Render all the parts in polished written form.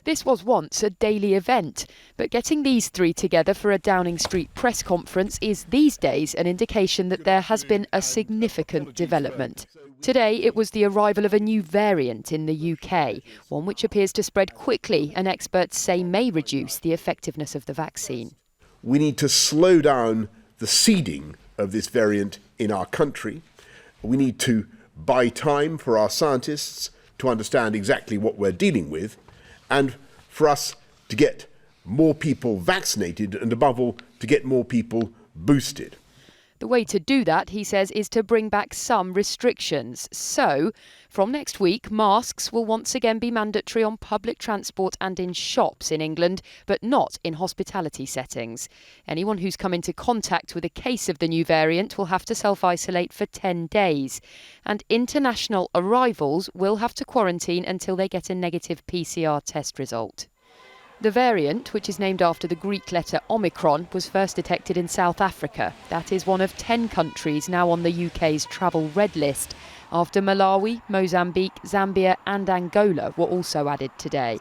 This was once a daily event, but getting these three together for a Downing Street press conference is these days an indication that there has been a significant development. Today it was the arrival of a new variant in the UK, one which appears to spread quickly and experts say may reduce the effectiveness of the vaccine. We need to slow down the seeding of this variant in our country. We need to buy time for our scientists to understand exactly what we're dealing with, and for us to get more people vaccinated and, above all, to get more people boosted. The way to do that, he says, is to bring back some restrictions. So, from next week, masks will once again be mandatory on public transport and in shops in England, but not in hospitality settings. Anyone who's come into contact with a case of the new variant will have to self-isolate for 10 days. And international arrivals will have to quarantine until they get a negative PCR test result. The variant, which is named after the Greek letter Omicron, was first detected in South Africa. That is one of 10 countries now on the UK's travel red list, after Malawi, Mozambique, Zambia and Angola were also added today.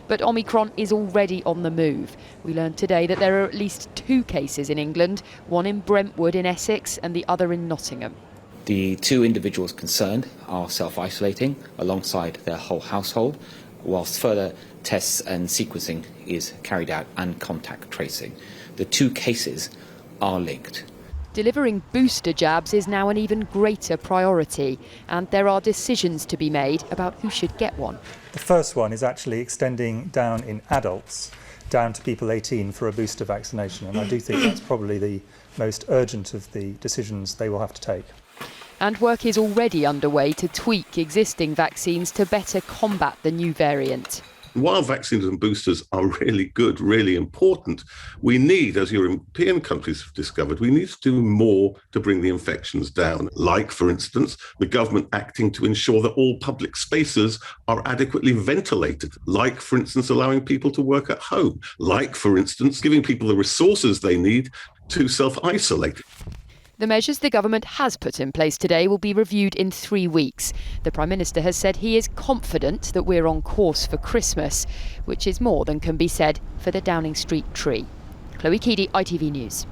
But Omicron is already on the move. We learned today that there are at least 2 cases in England, one in Brentwood in Essex and the other in Nottingham. The 2 individuals concerned are self-isolating alongside their whole household, whilst further tests and sequencing is carried out and contact tracing. The 2 cases are linked. Delivering booster jabs is now an even greater priority, and there are decisions to be made about who should get one. The first one is actually extending down in adults, down to people 18 for a booster vaccination, and I do think that's probably the most urgent of the decisions they will have to take. And work is already underway to tweak existing vaccines to better combat the new variant. While vaccines and boosters are really good, really important, we need, as European countries have discovered, we need to do more to bring the infections down. Like, for instance, the government acting to ensure that all public spaces are adequately ventilated. Like, for instance, allowing people to work at home. Like, for instance, giving people the resources they need to self-isolate. The measures the government has put in place today will be reviewed in 3 weeks. The Prime Minister has said he is confident that we're on course for Christmas, which is more than can be said for the Downing Street tree. Chloe Keedy, ITV News.